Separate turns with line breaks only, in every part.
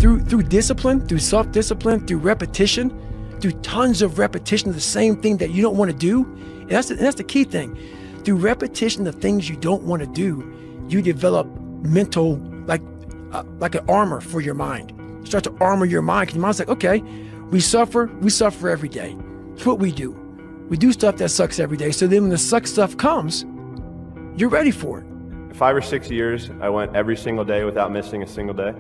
through discipline, through self-discipline, through repetition, through tons of repetition of the same thing that you don't want to do. And that's the key thing. Through repetition of things you don't want to do, you develop mental, like an armor for your mind. You start to armor your mind, because your mind's like, okay, we suffer every day. It's what we do. We do stuff that sucks every day. So then when the suck stuff comes, you're ready for it.
5 or 6 years, I went every single day without missing a single day.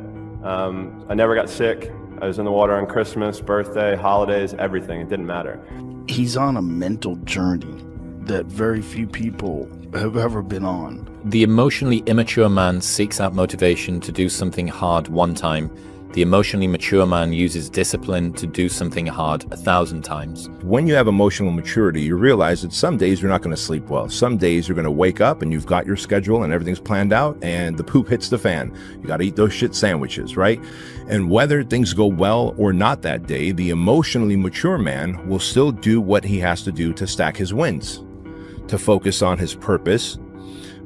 I never got sick. I was in the water on Christmas, birthday, holidays, everything. It didn't matter.
He's on a mental journey that very few people have ever been on.
The emotionally immature man seeks out motivation to do something hard one time. The emotionally mature man uses discipline to do something hard 1,000 times.
When you have emotional maturity, you realize that some days you're not going to sleep well. Some days you're going to wake up and you've got your schedule and everything's planned out and the poop hits the fan. You got to eat those shit sandwiches, right? And whether things go well or not that day, the emotionally mature man will still do what he has to do to stack his wins, to focus on his purpose.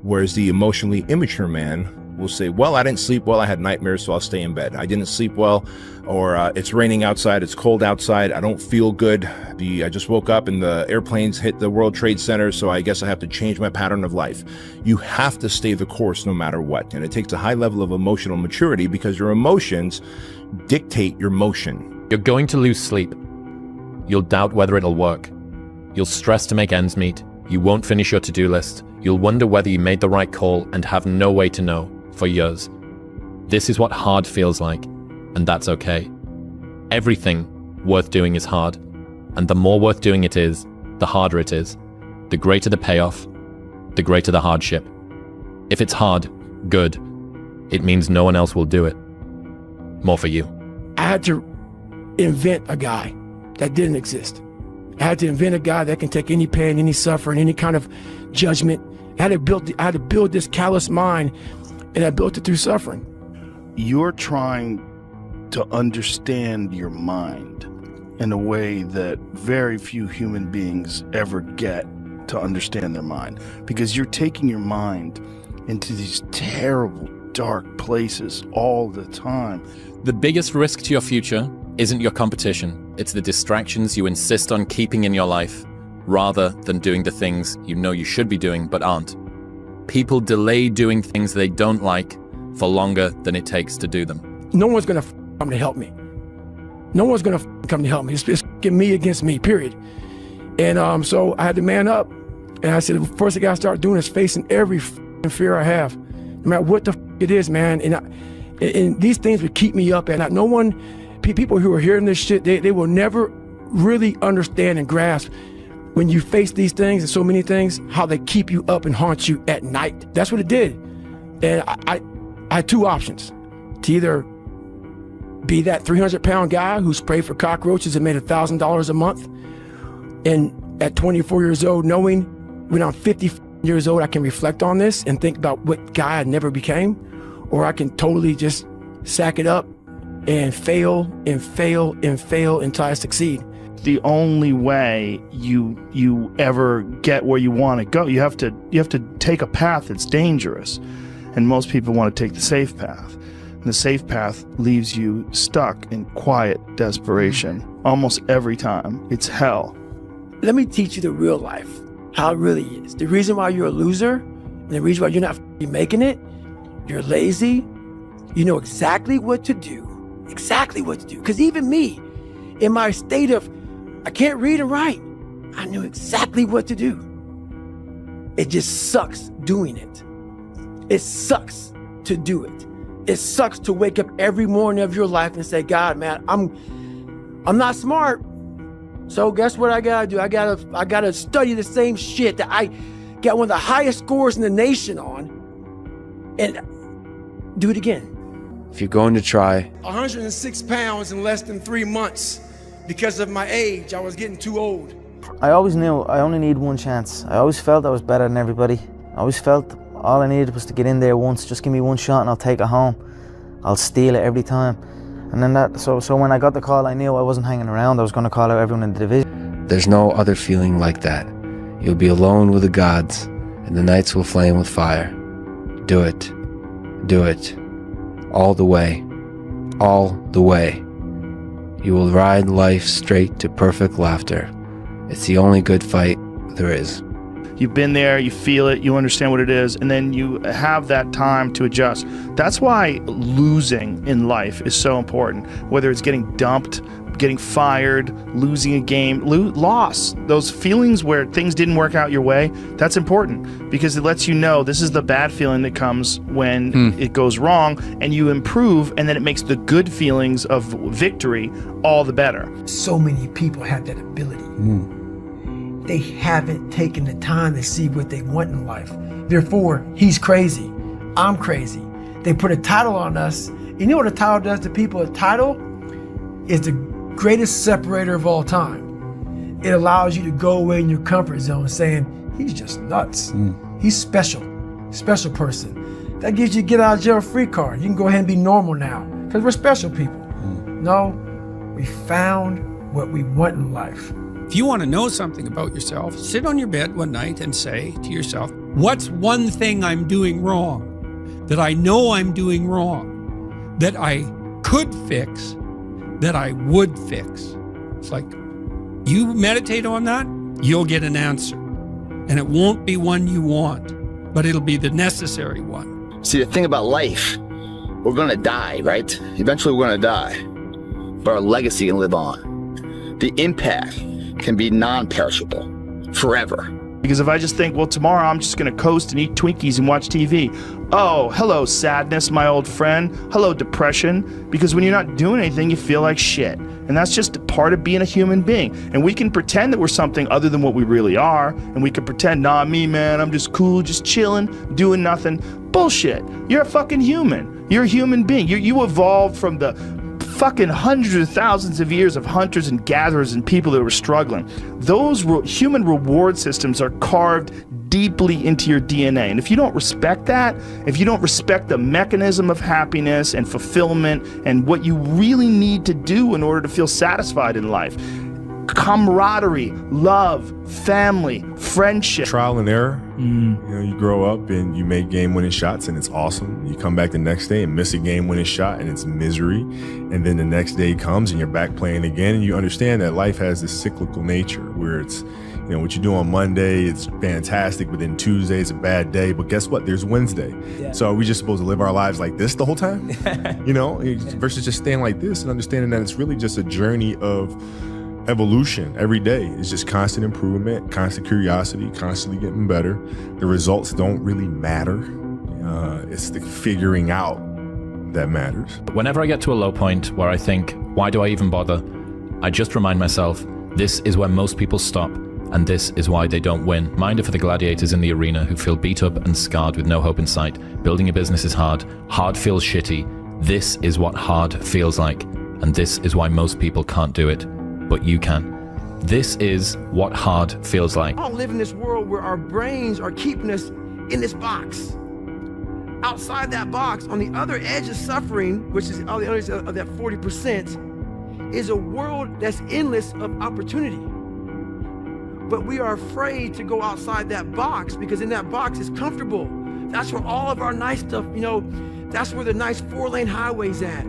Whereas the emotionally immature man will say, well, I didn't sleep well, I had nightmares, so I'll stay in bed. I didn't sleep well, or it's raining outside, it's cold outside, I don't feel good. I just woke up and the airplanes hit the World Trade Center, so I guess I have to change my pattern of life. You have to stay the course no matter what. And it takes a high level of emotional maturity because your emotions dictate your motion.
You're going to lose sleep. You'll doubt whether it'll work. You'll stress to make ends meet. You won't finish your to-do list. You'll wonder whether you made the right call and have no way to know for years. This is what hard feels like, and that's okay. Everything worth doing is hard, and the more worth doing it is, the harder it is. The greater the payoff, the greater the hardship. If it's hard, good. It means no one else will do it. More for you.
I had to invent a guy that didn't exist. I had to invent a guy that can take any pain, any suffering, any kind of judgment. I had to build this callous mind, and I built it through suffering.
You're trying to understand your mind in a way that very few human beings ever get to understand their mind, because you're taking your mind into these terrible, dark places all the time.
The biggest risk to your future isn't your competition. It's the distractions you insist on keeping in your life, rather than doing the things you know you should be doing but aren't. People delay doing things they don't like for longer than it takes to do them.
No one's gonna come to help me. No one's gonna come to help me. It's me against me, period. And so I had to man up, and I said, the first thing I gotta start doing is facing every fear I have, no matter what the it is, man. And these things would keep me up at night. No one, people who are hearing this shit, they will never really understand and grasp when you face these things and so many things, how they keep you up and haunt you at night. That's what it did. And I had two options: to either be that 300-pound guy who sprayed for cockroaches and made $1,000 a month, and at 24 years old, knowing when I'm 50 years old, I can reflect on this and think about what guy I never became, or I can totally just sack it up and fail and fail and fail until I succeed.
The only way you ever get where you want to go, you have to take a path that's dangerous, and most people want to take the safe path. And the safe path leaves you stuck in quiet desperation almost every time. It's hell.
Let me teach you the real life, how it really is. The reason why you're a loser, and the reason why you're not making it, you're lazy. You know exactly what to do. Exactly what to do. Because even me, in my state of I can't read and write, I knew exactly what to do. It just sucks doing it. It sucks to do it. It sucks to wake up every morning of your life and say, God, man, I'm not smart. So guess what I gotta do? I gotta study the same shit that I got one of the highest scores in the nation on, and do it again.
If you're going to try
106 pounds in less than 3 months. Because of my age, I was getting too old.
I always knew I only need one chance. I always felt I was better than everybody. I always felt all I needed was to get in there once. Just give me one shot and I'll take it home. I'll steal it every time. And then so when I got the call, I knew I wasn't hanging around. I was going to call out everyone in the division.
There's no other feeling like that. You'll be alone with the gods, and the nights will flame with fire. Do it. Do it. All the way. all the way. You will ride life straight to perfect laughter. It's the only good fight there is.
You've been there, you feel it, you understand what it is, and then you have that time to adjust. That's why losing in life is so important. Whether it's getting dumped, getting fired, losing a game, loss, those feelings where things didn't work out your way, that's important because it lets you know this is the bad feeling that comes when it goes wrong, and you improve, and then it makes the good feelings of victory all the better.
So many people have that ability. They haven't taken the time to see what they want in life. Therefore, he's crazy, I'm crazy. They put a title on us. You know what a title does to people? A title is the greatest separator of all time. It allows you to go away in your comfort zone saying, he's just nuts. He's special person. That gives you a get out of jail free card. You can go ahead and be normal now because we're special people. No, we found what we want in life.
If you want to know something about yourself, sit on your bed one night and say to yourself, what's one thing I'm doing wrong, that I know I'm doing wrong, that I could fix, that I would fix? It's like, you meditate on that, you'll get an answer. And it won't be one you want, but it'll be the necessary one.
See, the thing about life, we're going to die, right? Eventually we're going to die, but our legacy can live on. The impact can be non-perishable forever.
Because if I just think, well, tomorrow I'm just going to coast and eat Twinkies and watch TV. Oh, hello, sadness, my old friend. Hello, depression. Because when you're not doing anything, you feel like shit. And that's just a part of being a human being. And we can pretend that we're something other than what we really are. And we can pretend, nah, me, man, I'm just cool, just chilling, doing nothing. Bullshit. You're a fucking human. You're a human being. You evolved from the fucking hundreds of thousands of years of hunters and gatherers and people that were struggling. Those human reward systems are carved deeply into your DNA. And if you don't respect that, if you don't respect the mechanism of happiness and fulfillment and what you really need to do in order to feel satisfied in life, camaraderie, love, family, friendship.
Trial and error. You know, you grow up and you make game-winning shots and it's awesome. You come back the next day and miss a game-winning shot and it's misery. And then the next day comes and you're back playing again, and you understand that life has this cyclical nature where it's, you know, what you do on Monday, it's fantastic, but then Tuesday is a bad day. But guess what? There's Wednesday. Yeah. So are we just supposed to live our lives like this the whole time? You know, versus just staying like this and understanding that it's really just a journey of evolution. Every day is just constant improvement, constant curiosity, constantly getting better. The results don't really matter. It's the figuring out that matters.
Whenever I get to a low point where I think, why do I even bother? I just remind myself, this is where most people stop, and this is why they don't win. Mind it for the gladiators in the arena who feel beat up and scarred with no hope in sight. Building a business is hard. Hard feels shitty. This is what hard feels like, and this is why most people can't do it. But you can. This is what hard feels like.
I don't live in this world where our brains are keeping us in this box. Outside that box, on the other edge of suffering, which is on the other edge of that 40%, is a world that's endless of opportunity. But we are afraid to go outside that box because in that box is comfortable. That's where all of our nice stuff, you know, that's where the nice 4-lane highway's at.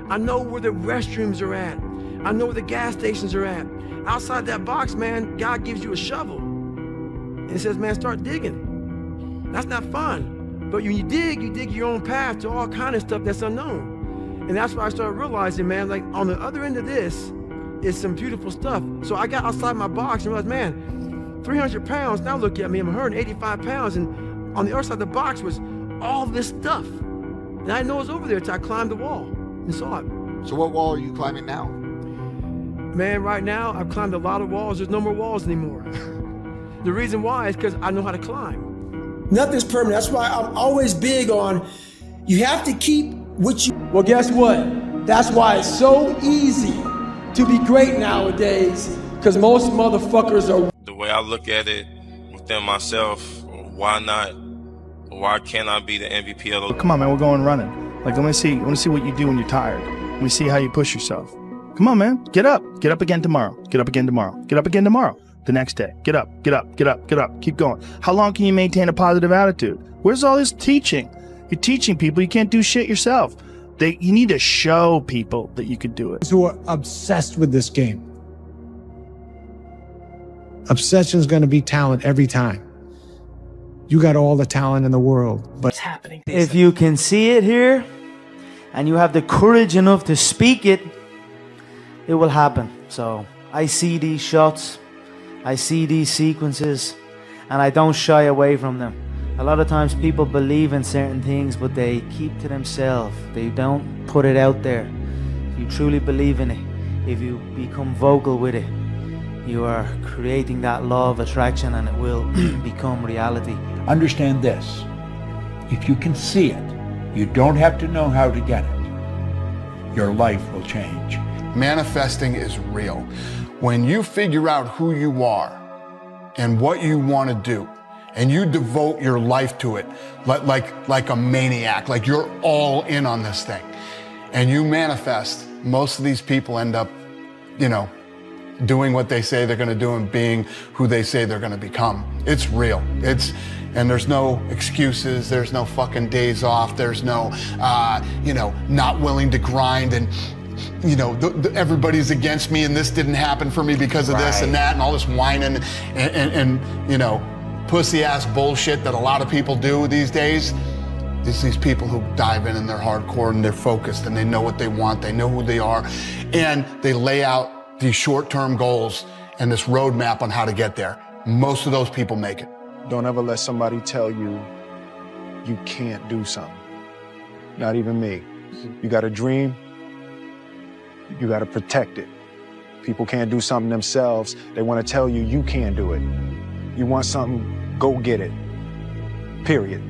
I know where the restrooms are at. I know where the gas stations are at. Outside that box, man, God gives you a shovel. And it says, man, start digging. That's not fun. But when you dig your own path to all kind of stuff that's unknown. And that's why I started realizing, man, like on the other end of this is some beautiful stuff. So I got outside my box and realized, man, 300 pounds, now look at me, I'm 185 pounds. And on the other side of the box was all this stuff. And I didn't know it was over there until I climbed the wall and saw it.
So what wall are you climbing now?
Man, right now, I've climbed a lot of walls. There's no more walls anymore. The reason why is because I know how to climb. Nothing's permanent. That's why I'm always big on, you have to keep what you... Well, guess what? That's why it's so easy to be great nowadays, because most motherfuckers are...
The way I look at it within myself, why not? Why can't I be the MVP of the...
Come on, man, we're going running. Like, let me see what you do when you're tired. Let me see how you push yourself. Come on, man. Get up. Get up again tomorrow. Get up again tomorrow. Get up again tomorrow. The next day. Get up. Get up. Get up. Get up. Keep going. How long can you maintain a positive attitude? Where's all this teaching? You're teaching people you can't do shit yourself. You need to show people that you could do it.
Who are obsessed with this game. Obsession is going to be talent every time. You got all the talent in the world, but
it's happening. If you can see it here and you have the courage enough to speak it, it will happen. So I see these shots, I see these sequences, and I don't shy away from them. A lot of times people believe in certain things, but they keep to themselves. They don't put it out there. If you truly believe in it, if you become vocal with it, you are creating that law of attraction and it will become reality.
Understand this. If you can see it, you don't have to know how to get it. Your life will change.
Manifesting is real. When you figure out who you are and what you want to do, and you devote your life to it like a maniac, like you're all in on this thing, and you manifest, most of these people end up, doing what they say they're going to do and being who they say they're going to become. It's real. And there's no excuses. There's no fucking days off. There's no, not willing to grind and, everybody's against me and this didn't happen for me because of this and that and all this whining and pussy ass bullshit that a lot of people do these days. These people who dive in and they're hardcore and they're focused and they know what they want. They know who they are, and they lay out these short-term goals and this roadmap on how to get there. Most of those people make it.
don't ever let somebody tell you you can't do something. Not even me. You got a dream, you got to protect it. People can't do something themselves. They want to tell you you can't do it. You want something, go get it. Period.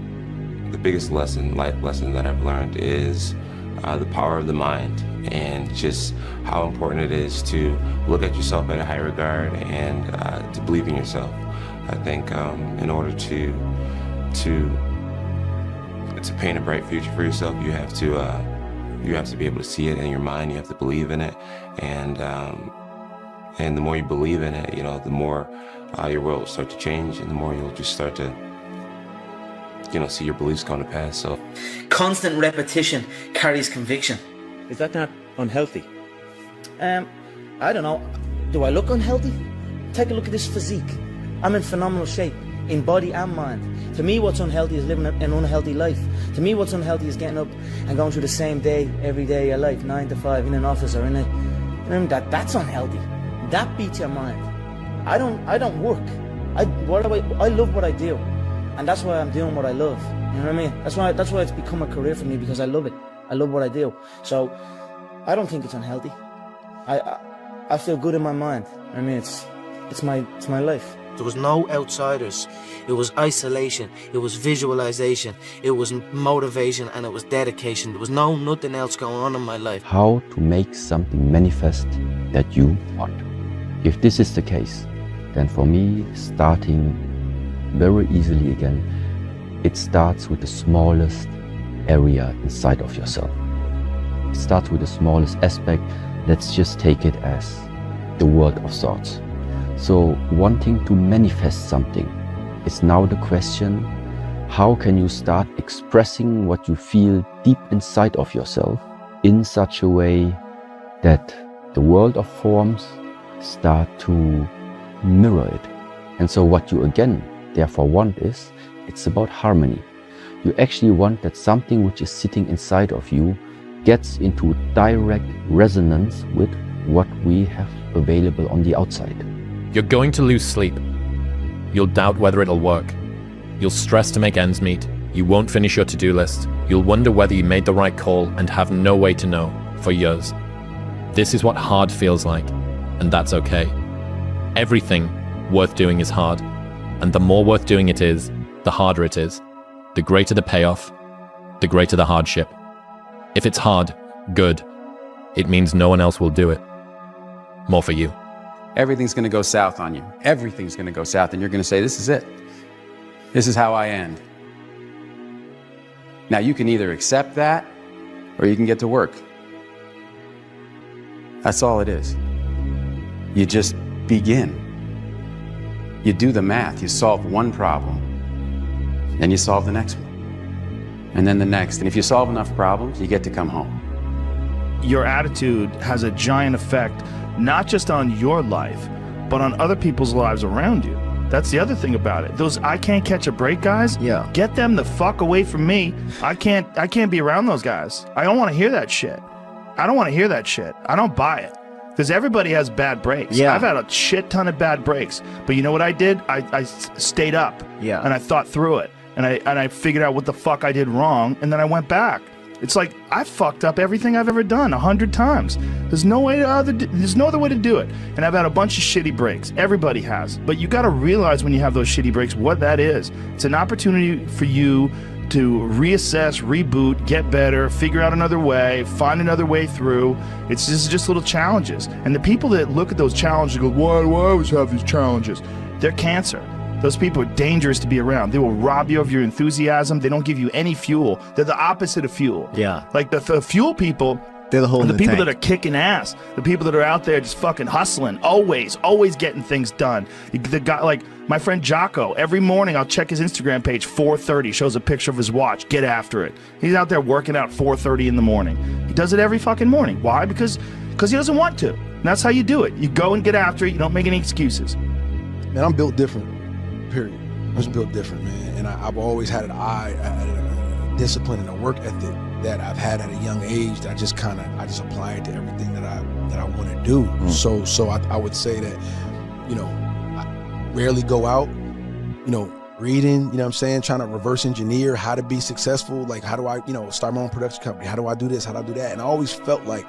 The biggest life lesson that I've learned is the power of the mind, and just how important it is to look at yourself at a high regard and to believe in yourself. I think in order to paint a bright future for yourself, you have to be able to see it in your mind. You have to believe in it, and the more you believe in it, the more your world will start to change, and the more you'll just start to see your beliefs come to pass. So
constant repetition carries conviction.
Is that not unhealthy?
I don't know. Do I look unhealthy? Take a look at this physique. I'm in phenomenal shape, in body and mind. To me, what's unhealthy is living an unhealthy life. To me, what's unhealthy is getting up and going through the same day every day of your life, 9 to 5, in an office or in a... That's unhealthy. That beats your mind. I don't work. I love what I do. And that's why I'm doing what I love. You know what I mean? That's why it's become a career for me, because I love it. I love what I do. So I don't think it's unhealthy. I feel good in my mind. I mean, it's my life. There was no outsiders. It was isolation. It was visualization. It was motivation, and it was dedication. There was nothing else going on in my life.
How to make something manifest that you want. If this is the case, then for me, starting very easily again, it starts with the smallest area inside of yourself. It starts with the smallest aspect. Let's just take it as the world of thoughts. So wanting to manifest something is now the question, how can you start expressing what you feel deep inside of yourself in such a way that the world of forms start to mirror it. And so what you again therefore want is, it's about harmony. You actually want that something which is sitting inside of you gets into direct resonance with what we have available on the outside.
You're going to lose sleep. You'll doubt whether it'll work. You'll stress to make ends meet. You won't finish your to-do list. You'll wonder whether you made the right call and have no way to know for years. This is what hard feels like, and that's okay. Everything worth doing is hard, and the more worth doing it is, the harder it is. The greater the payoff, the greater the hardship. If it's hard, good. It means no one else will do it. More for you.
Everything's going to go south on you. Everything's going to go south, and you're going to say, this is it. This is how I end. Now, you can either accept that, or you can get to work. That's all it is. You just begin. You do the math. You solve one problem, then you solve the next one. and then the next. And if you solve enough problems, you get to come home.
Your attitude has a giant effect, not just on your life, but on other people's lives around you. That's the other thing about it. Those I can't catch a break guys, get them the fuck away from me. I can't be around those guys. I don't want to hear that shit. I don't want to hear that shit. I don't buy it. Because everybody has bad breaks.
Yeah.
I've had a shit ton of bad breaks. But you know what I did? I stayed up.
Yeah.
And I thought through it. And I figured out what the fuck I did wrong. And then I went back. It's like I fucked up everything I've ever done 100 times. There's no other way to do it. And I've had a bunch of shitty breaks. Everybody has. But you got to realize when you have those shitty breaks what that is. It's an opportunity for you to reassess, reboot, get better, figure out another way, find another way through. It's just little challenges. And the people that look at those challenges and go, why do I always have these challenges? They're cancer. Those people are dangerous to be around. They will rob you of your enthusiasm. They don't give you any fuel. They're the opposite of fuel.
Yeah.
Like the fuel people,
they're the hole in the
people
tank.
that are kicking ass. The people that are out there just fucking hustling, always getting things done. The guy, like my friend Jocko, every morning I'll check his Instagram page, 4:30, shows a picture of his watch, get after it. He's out there working out 4:30 in the morning. He does it every fucking morning. Why? Because he doesn't want to. And that's how you do it. You go and get after it. You don't make any excuses.
Man, I'm built different, period. I'm just built different, man. And I've always had an eye, a discipline and a work ethic that I've had at a young age that I just apply it to everything that I want to do. So I would say that, I rarely go out, reading, you know what I'm saying, trying to reverse engineer how to be successful. Like, how do I, start my own production company? How do I do this? How do I do that? And I always felt like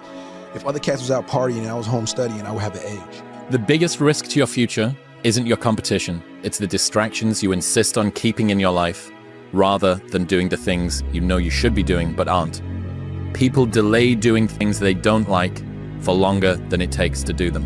if other cats was out partying and I was home studying, I would have the edge.
The biggest risk to your future isn't your competition. It's the distractions you insist on keeping in your life, rather than doing the things you know you should be doing but aren't. People delay doing things they don't like for longer than it takes to do them.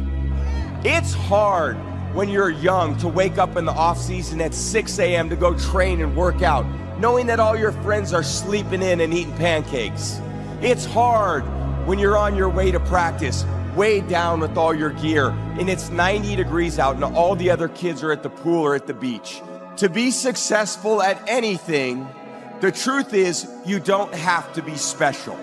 It's hard when you're young to wake up in the off season at 6 a.m. to go train and work out, knowing that all your friends are sleeping in and eating pancakes. It's hard when you're on your way to practice, weighed down with all your gear, and it's 90 degrees out and all the other kids are at the pool or at the beach. To be successful at anything, the truth is you don't have to be special.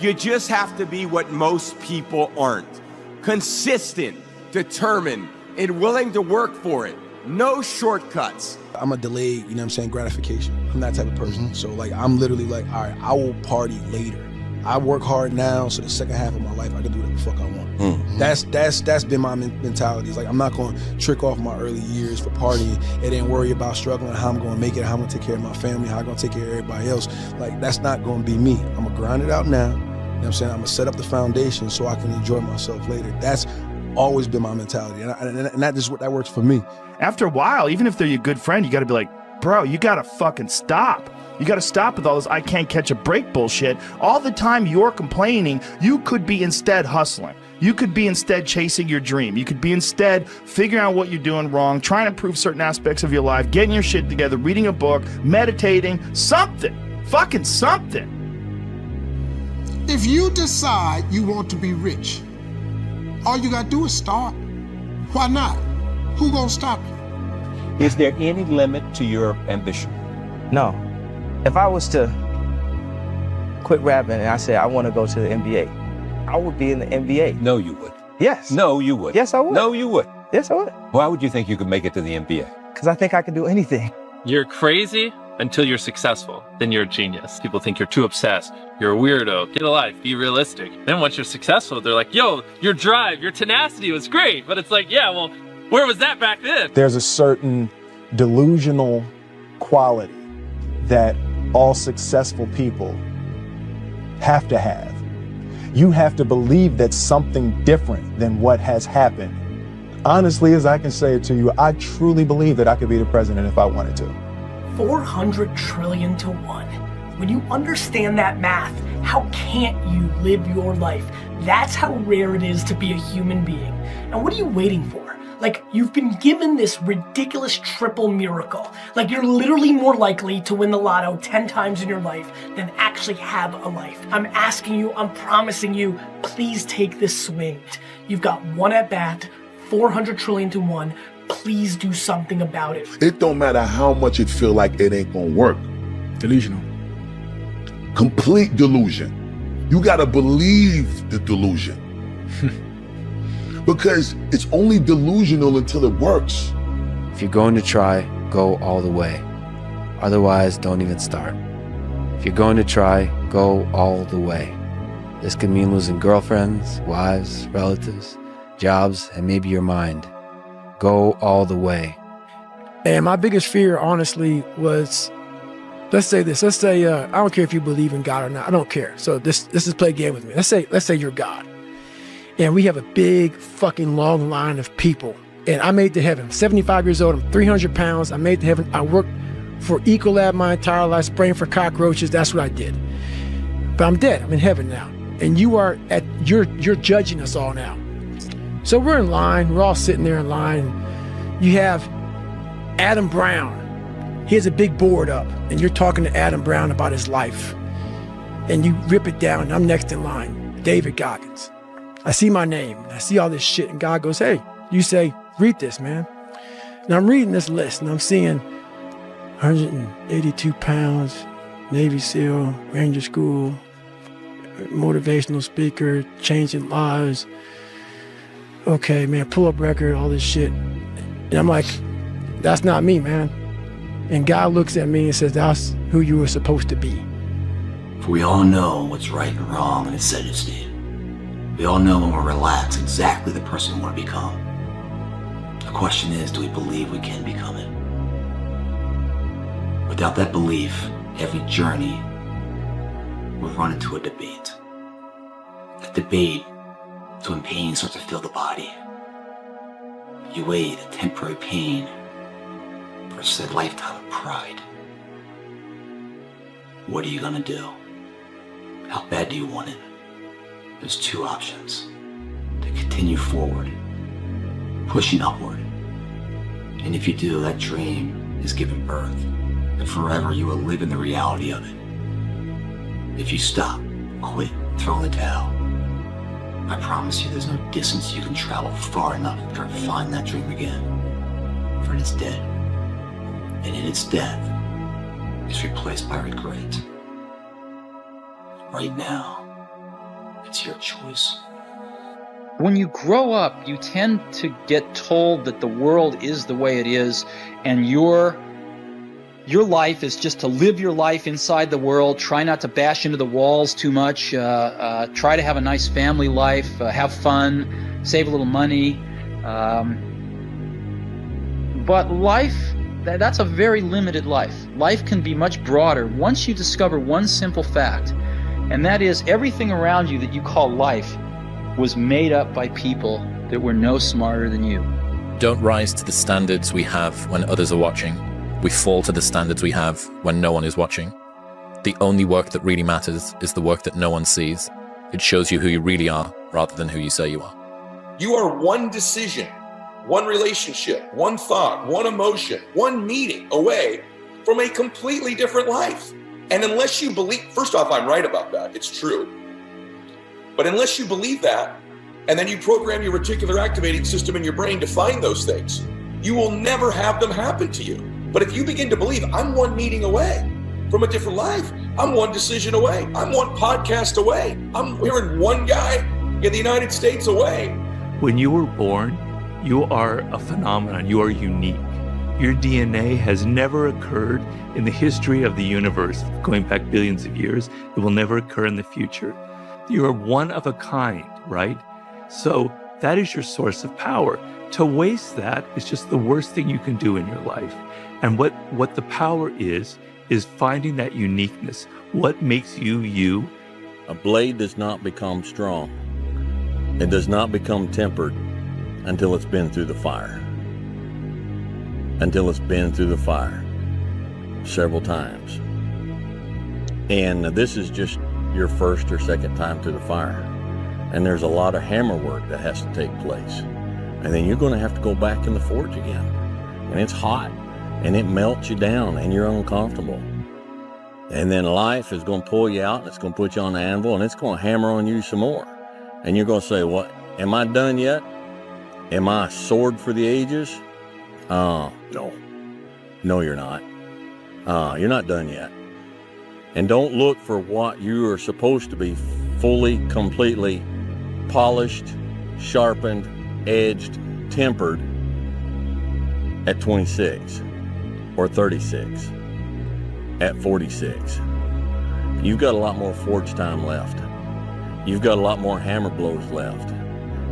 You just have to be what most people aren't. Consistent, determined, and willing to work for it. No shortcuts.
I'm a delayed, gratification. I'm that type of person. So I'm literally like, all right, I will party later. I work hard now, so the second half of my life, I can do whatever the fuck I want. That's been my mentality. It's like, I'm not going to trick off my early years for partying and then worry about struggling, how I'm going to make it, how I'm going to take care of my family, how I'm going to take care of everybody else. Like, that's not going to be me. I'm going to grind it out now. You know what I'm saying? I'm going to set up the foundation so I can enjoy myself later. That's always been my mentality. And that works for me.
After a while, even if they're your good friend, you got to be like, bro, you got to fucking stop. You got to stop with all this I can't catch a break bullshit. All the time you're complaining, you could be instead hustling. You could be instead chasing your dream. You could be instead figuring out what you're doing wrong, trying to improve certain aspects of your life, getting your shit together, reading a book, meditating, something. Fucking something.
If you decide you want to be rich, all you got to do is start. Why not? Who gonna stop you?
Is there any limit to your ambition?
No. If I was to quit rapping and I said I want to go to the NBA, I would be in the NBA.
No, you would.
Yes.
No, you would.
Yes, I would.
No, you would.
Yes, I would.
Why would you think you could make it to the NBA?
Because I think I can do anything.
You're crazy until you're successful. Then you're a genius. People think you're too obsessed. You're a weirdo. Get a life. Be realistic. Then once you're successful, they're like, yo, your drive, your tenacity was great. But it's like, yeah, well, where was that back then?
There's a certain delusional quality that all successful people have to have. You have to believe that something different than what has happened. Honestly, as I can say it to you, I truly believe that I could be the president if I wanted to.
400 trillion to 1. When you understand that math, how can't you live your life? That's how rare it is to be a human being. And what are you waiting for? Like, you've been given this ridiculous triple miracle. Like, you're literally more likely to win the lotto 10 times in your life than actually have a life. I'm asking you, I'm promising you, please take this swing. You've got one at bat, 400 trillion to 1. Please do something about it.
It don't matter how much it feel like it ain't gonna work.
Delusional.
Complete delusion. You gotta believe the delusion. Because it's only delusional until it works.
If you're going to try, go all the way. Otherwise, don't even start. If you're going to try, go all the way. This could mean losing girlfriends, wives, relatives, jobs, and maybe your mind. Go all the way.
And my biggest fear, honestly, was, let's say this. Let's say, I don't care if you believe in God or not. I don't care. So this is play a game with me. Let's say you're God. And we have a big fucking long line of people. And I made it to heaven. I'm 75 years old. I'm 300 pounds. I made it to heaven. I worked for Ecolab my entire life, spraying for cockroaches. That's what I did. But I'm dead. I'm in heaven now. And you're judging us all now. So we're in line. We're all sitting there in line. You have Adam Brown. He has a big board up. And you're talking to Adam Brown about his life. And you rip it down. And I'm next in line. David Goggins. I see my name. I see all this shit. And God goes, hey, you say, read this, man. And I'm reading this list. And I'm seeing 182 pounds, Navy SEAL, Ranger School, motivational speaker, changing lives. Okay, man, pull-up record, all this shit. And I'm like, that's not me, man. And God looks at me and says, that's who you were supposed to be.
For we all know what's right and wrong in a steady state. We all know when we're relaxed exactly the person we want to become. The question is, do we believe we can become it? Without that belief, every journey will run into a debate. A debate is when pain starts to fill the body. You weigh the temporary pain versus a lifetime of pride. What are you gonna do? How bad do you want it? There's two options. To continue forward, pushing upward. And if you do, that dream is given birth. And forever you will live in the reality of it. If you stop, quit, throw in the towel, I promise you there's no distance you can travel far enough to try to find that dream again. For it is dead. And in its death, it's replaced by regret. Right now, it's your choice.
When you grow up, you tend to get told that the world is the way it is, and your life is just to live your life inside the world, try not to bash into the walls too much, try to have a nice family life, have fun, save a little money. But life, that's a very limited life. Life can be much broader once you discover one simple fact, and that is everything around you that you call life was made up by people that were no smarter than you.
Don't rise to the standards we have when others are watching. We fall to the standards we have when no one is watching. The only work that really matters is the work that no one sees. It shows you who you really are rather than who you say you are.
You are one decision, one relationship, one thought, one emotion, one meeting away from a completely different life. And unless you believe, first off, I'm right about that. It's true. But unless you believe that, and then you program your reticular activating system in your brain to find those things, you will never have them happen to you. But if you begin to believe, I'm one meeting away from a different life, I'm one decision away, I'm one podcast away, I'm hearing one guy in the United States away.
When you were born, you are a phenomenon, you are unique. Your DNA has never occurred in the history of the universe, going back billions of years. It will never occur in the future. You are one of a kind, right? So that is your source of power. To waste that is just the worst thing you can do in your life. And what the power is finding that uniqueness. What makes you, you?
A blade does not become strong. It does not become tempered until it's been through the fire. Until it's been through the fire several times. And this is just your first or second time through the fire. And there's a lot of hammer work that has to take place. And then you're going to have to go back in the forge again. And it's hot. And it melts you down and you're uncomfortable. And then life is going to pull you out and it's going to put you on the anvil and it's going to hammer on you some more. And you're going to say, what, am I done yet? Am I a sword for the ages? No. No, you're not. You're not done yet. And don't look for what you are supposed to be fully, completely polished, sharpened, edged, tempered at 26 or 36, at 46. You've got a lot more forge time left. You've got a lot more hammer blows left,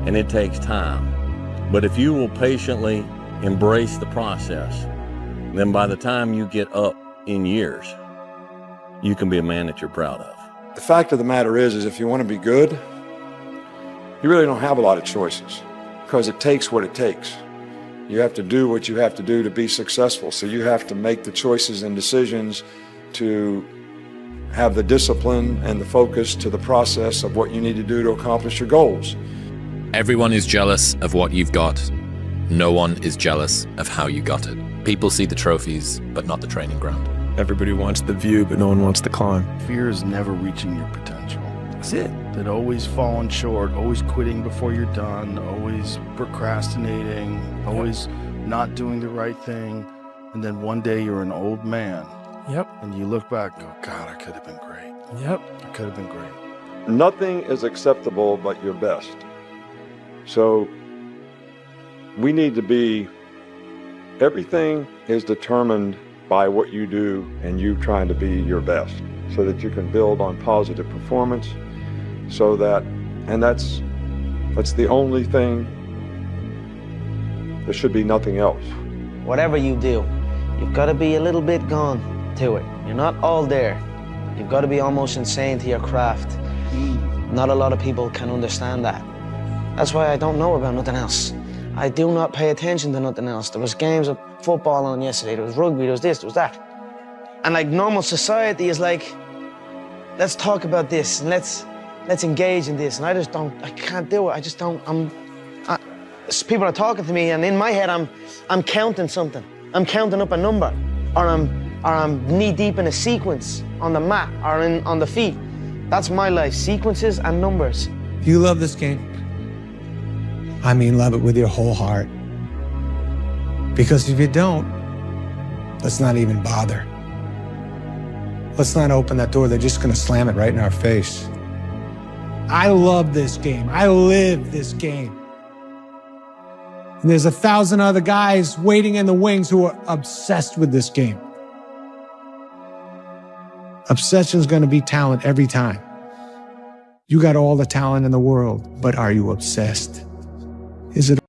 and it takes time. But if you will patiently embrace the process, then by the time you get up in years, you can be a man that you're proud of.
The fact of the matter is if you want to be good, you really don't have a lot of choices, because it takes what it takes. You have to do what you have to do to be successful. So you have to make the choices and decisions to have the discipline and the focus to the process of what you need to do to accomplish your goals.
Everyone is jealous of what you've got. No one is jealous of how you got it. People see the trophies, but not the training ground.
Everybody wants the view, but no one wants the climb.
Fear is never reaching your potential.
That's it.
That always falling short, always quitting before you're done, always procrastinating, always not doing the right thing. And then one day you're an old man.
Yep.
And you look back and go, God, I could have been great.
Yep.
I could have been great.
Nothing is acceptable but your best. So we need to be, everything is determined by what you do and you trying to be your best so that you can build on positive performance so that, and that's the only thing, there should be nothing else.
Whatever you do, you've got to be a little bit gone to it. You're not all there. You've got to be almost insane to your craft. Not a lot of people can understand that. That's why I don't know about nothing else. I do not pay attention to nothing else. There was games of football on yesterday, there was rugby, there was this, there was that. And like normal society is like, let's talk about this and let's engage in this. And I can't do it. I just don't, people are talking to me and in my head I'm counting something. I'm counting up a number or I'm knee deep in a sequence on the mat or on the feet. That's my life, sequences and numbers.
You love this game. I mean, love it with your whole heart. Because if you don't, let's not even bother. Let's not open that door. They're just gonna slam it right in our face. I love this game. I live this game. And there's 1,000 other guys waiting in the wings who are obsessed with this game. Obsession's gonna be talent every time. You got all the talent in the world, but are you obsessed? Is it